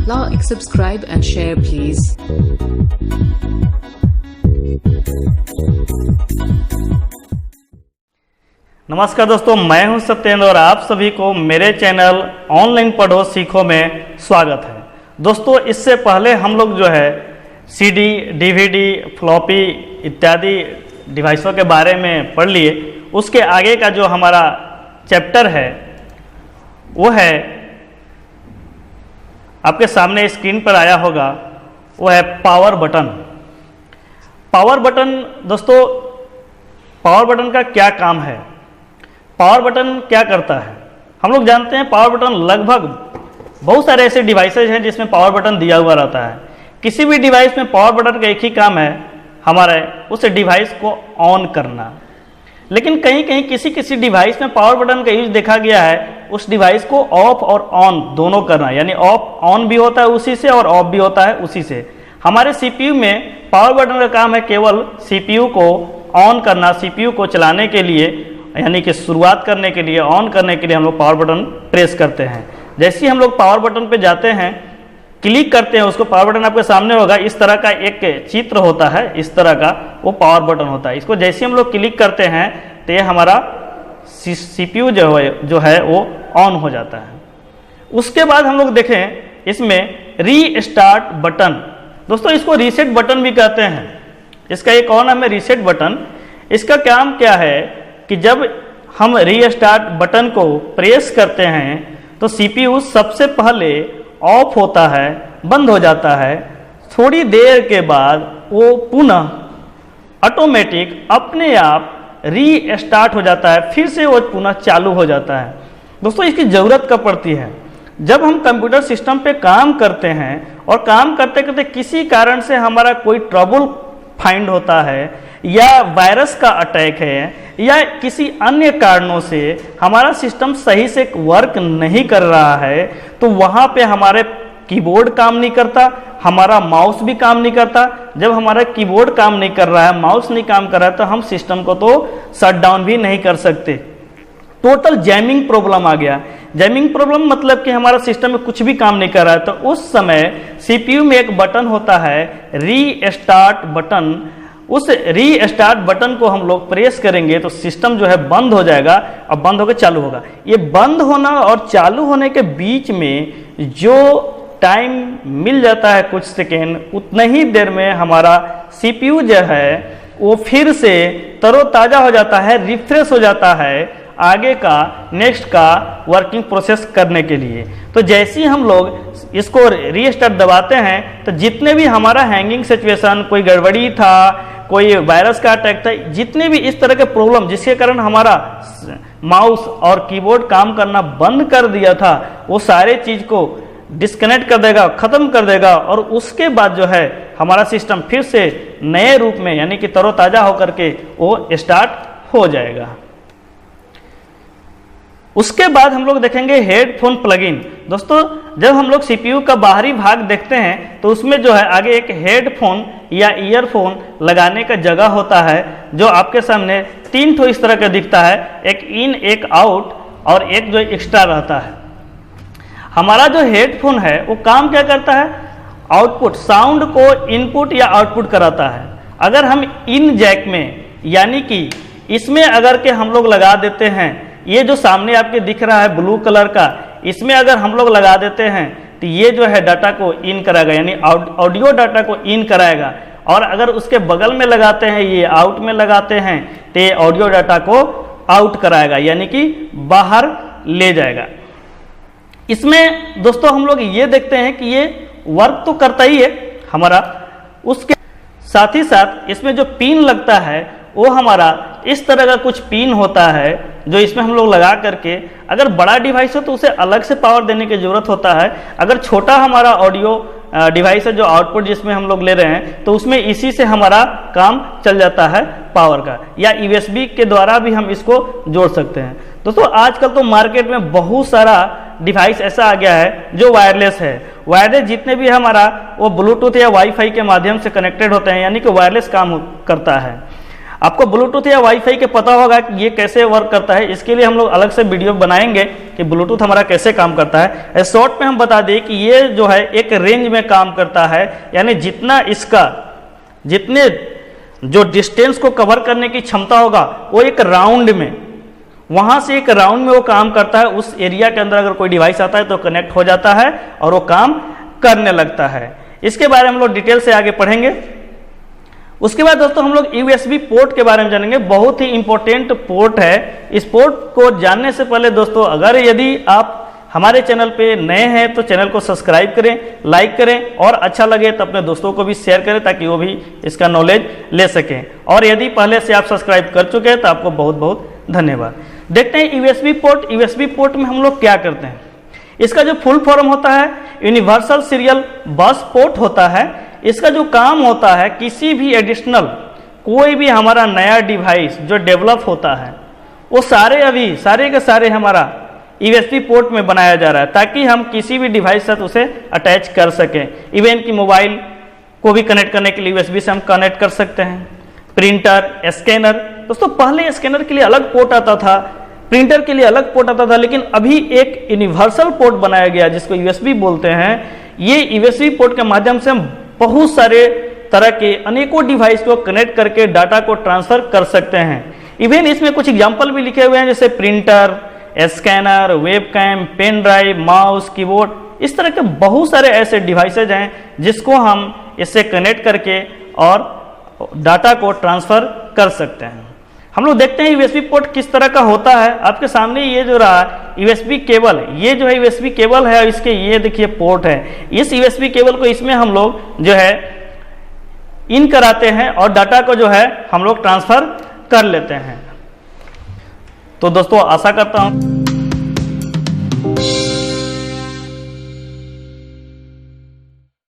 Like, subscribe and share please. नमस्कार दोस्तों, मैं हूं सत्येंद्र और आप सभी को मेरे चैनल ऑनलाइन पढ़ो सीखो में स्वागत है। दोस्तों, इससे पहले हम लोग जो है सीडी, डीवीडी, फ्लॉपी इत्यादि डिवाइसों के बारे में पढ़ लिए। उसके आगे का जो हमारा चैप्टर है वो है आपके सामने स्क्रीन पर आया होगा, वो है पावर बटन। पावर बटन दोस्तों, पावर बटन का क्या काम है, पावर बटन क्या करता है? हम लोग जानते हैं पावर बटन लगभग बहुत सारे ऐसे डिवाइसेज हैं जिसमें पावर बटन दिया हुआ रहता है। किसी भी डिवाइस में पावर बटन का एक ही काम है, हमारे उस डिवाइस को ऑन करना। लेकिन कहीं कहीं किसी डिवाइस में पावर बटन का यूज देखा गया है उस डिवाइस को ऑफ और ऑन दोनों करना, यानी ऑफ ऑन भी होता है उसी से और ऑफ भी होता है उसी से। हमारे सीपीयू में पावर बटन का काम है केवल सीपीयू को ऑन करना, सीपीयू को चलाने के लिए यानी कि शुरुआत करने के लिए, ऑन करने के लिए हम लोग पावर बटन प्रेस करते हैं। जैसे ही हम लोग पावर बटन पे जाते हैं, क्लिक करते हैं उसको, पावर बटन आपके सामने होगा, इस तरह का एक चित्र होता है, इस तरह का वो पावर बटन होता है। इसको जैसे हम लोग क्लिक करते हैं तो ये हमारा सीपीयू जो है वो ऑन हो जाता है। उसके बाद हम लोग देखें इसमें रीस्टार्ट बटन। दोस्तों, इसको रीसेट बटन भी कहते हैं। इसका एक और नाम है रीसेट बटन। इसका काम क्या है कि जब हम रीस्टार्ट बटन को प्रेस करते हैं तो सीपीयू सबसे पहले ऑफ होता है, बंद हो जाता है। थोड़ी देर के बाद वो पुनः ऑटोमेटिक अपने आप रीस्टार्ट हो जाता है, फिर से वो पुनः चालू हो जाता है। दोस्तों, इसकी ज़रूरत कब पड़ती है? जब हम कंप्यूटर सिस्टम पे काम करते हैं और काम करते करते किसी कारण से हमारा कोई ट्रबल फाइंड होता है, या वायरस का अटैक है, या किसी अन्य कारणों से हमारा सिस्टम सही से वर्क नहीं कर रहा है, तो वहाँ पे हमारे कीबोर्ड काम नहीं करता, हमारा माउस भी काम नहीं करता। जब हमारा कीबोर्ड काम नहीं कर रहा है, माउस नहीं काम कर रहा है, तो हम सिस्टम को तो शट डाउन भी नहीं कर सकते। टोटल जैमिंग प्रॉब्लम आ गया। जैमिंग प्रॉब्लम मतलब कि हमारा सिस्टम में कुछ भी काम नहीं कर रहा है, तो उस समय सीपीयू में एक बटन होता है रीस्टार्ट बटन। उस रीस्टार्ट बटन को हम लोग प्रेस करेंगे तो सिस्टम जो है बंद हो जाएगा और बंद होकर चालू होगा। ये बंद होना और चालू होने के बीच में जो टाइम मिल जाता है कुछ सेकेंड, उतने ही देर में हमारा सीपीयू जो है वो फिर से तरोताज़ा हो जाता है, रिफ्रेश हो जाता है आगे का नेक्स्ट का वर्किंग प्रोसेस करने के लिए। तो जैसे ही हम लोग इसको रीस्टार्ट दबाते हैं तो जितने भी हमारा हैंगिंग सिचुएशन, कोई गड़बड़ी था, कोई वायरस का अटैक था, जितने भी इस तरह के प्रॉब्लम जिसके कारण हमारा माउस और कीबोर्ड काम करना बंद कर दिया था, वो सारे चीज़ को डिस्कनेक्ट कर देगा, ख़त्म कर देगा, और उसके बाद जो है हमारा सिस्टम फिर से नए रूप में यानी कि तरोताज़ा होकर के वो स्टार्ट हो जाएगा। उसके बाद हम लोग देखेंगे हेडफोन प्लगइन। दोस्तों, जब हम लोग सीपीयू का बाहरी भाग देखते हैं तो उसमें जो है आगे एक हेडफोन या ईयरफोन लगाने का जगह होता है, जो आपके सामने 3 ठो इस तरह का दिखता है, एक इन, एक आउट और एक जो एक्स्ट्रा रहता है। हमारा जो हेडफोन है वो काम क्या करता है? आउटपुट, साउंड को इनपुट या आउटपुट कराता है। अगर हम इन जैक में यानी कि इसमें अगर के हम लोग लगा देते हैं, ये जो सामने आपके दिख रहा है ब्लू कलर का, इसमें अगर हम लोग लगा देते हैं तो ये जो है डाटा को इन कराएगा, यानी ऑडियो डाटा को इन कराएगा। और अगर उसके बगल में लगाते हैं, ये आउट में लगाते हैं, तो ये ऑडियो डाटा को आउट कराएगा, यानी कि बाहर ले जाएगा। इसमें दोस्तों हम लोग ये देखते हैं कि ये वर्क तो करता ही है हमारा, उसके साथ ही साथ इसमें जो पिन लगता है वो हमारा इस तरह का कुछ पिन होता है, जो इसमें हम लोग लगा करके, अगर बड़ा डिवाइस हो तो उसे अलग से पावर देने की ज़रूरत होता है। अगर छोटा हमारा ऑडियो डिवाइस है, जो आउटपुट जिसमें हम लोग ले रहे हैं, तो उसमें इसी से हमारा काम चल जाता है पावर का, या यूएसबी के द्वारा भी हम इसको जोड़ सकते हैं। दोस्तों, आजकल तो मार्केट में बहुत सारा डिवाइस ऐसा आ गया है जो वायरलेस है। वायरलेस जितने भी हमारा वो ब्लूटूथ या वाईफाई के माध्यम से कनेक्टेड होते हैं, यानी कि वायरलेस काम करता है। आपको ब्लूटूथ या वाईफाई के पता होगा कि ये कैसे वर्क करता है, इसके लिए हम लोग अलग से वीडियो बनाएंगे कि ब्लूटूथ हमारा कैसे काम करता है। शॉर्ट में हम बता दें कि ये जो है एक रेंज में काम करता है, यानी जितने जो डिस्टेंस को कवर करने की क्षमता होगा वो एक राउंड में, वहाँ से एक राउंड में वो काम करता है। उस एरिया के अंदर अगर कोई डिवाइस आता है तो कनेक्ट हो जाता है और वो काम करने लगता है। इसके बारे में हम लोग डिटेल से आगे पढ़ेंगे। उसके बाद दोस्तों हम लोग USB पोर्ट के बारे में जानेंगे। बहुत ही इंपॉर्टेंट पोर्ट है। इस पोर्ट को जानने से पहले दोस्तों, अगर यदि आप हमारे चैनल पे नए हैं तो चैनल को सब्सक्राइब करें, लाइक करें और अच्छा लगे तो अपने दोस्तों को भी शेयर करें ताकि वो भी इसका नॉलेज ले सकें। और यदि पहले से आप सब्सक्राइब कर चुके हैं तो आपको बहुत बहुत धन्यवाद। देखते हैं USB पोर्ट। USB पोर्ट में हम लोग क्या करते हैं। इसका जो फुल फॉर्म होता है यूनिवर्सल सीरियल बस पोर्ट होता है। इसका जो काम होता है, किसी भी एडिशनल कोई भी हमारा नया डिवाइस जो डेवलप होता है वो सारे के सारे हमारा USB पोर्ट में बनाया जा रहा है ताकि हम किसी भी डिवाइस से उसे अटैच कर सकें। इवन कि मोबाइल को भी कनेक्ट करने के लिए USB से हम कनेक्ट कर सकते हैं। प्रिंटर, स्कैनर, दोस्तों पहले स्कैनर के लिए अलग पोर्ट आता था, प्रिंटर के लिए अलग पोर्ट आता था, लेकिन अभी एक यूनिवर्सल पोर्ट बनाया गया जिसको USB बोलते हैं। ये USB पोर्ट के माध्यम से हम बहुत सारे तरह के अनेकों डिवाइस को कनेक्ट करके डाटा को ट्रांसफर कर सकते हैं। इवन इसमें कुछ एग्जाम्पल भी लिखे हुए हैं जैसे printer, scanner, webcam, pen drive, mouse, keyboard, इस तरह के बहुत सारे ऐसे डिवाइसेज हैं जिसको हम इससे कनेक्ट करके और डाटा को ट्रांसफर कर सकते हैं। हम लोग देखते हैं USB पोर्ट किस तरह का होता है। आपके सामने ये जो रहा USB केबल, ये जो है USB केबल है, इसके ये देखिए पोर्ट है। इस USB केबल को इसमें हम लोग जो है इन कराते हैं और डाटा को जो है हम लोग ट्रांसफर कर लेते हैं। तो दोस्तों आशा करता हूँ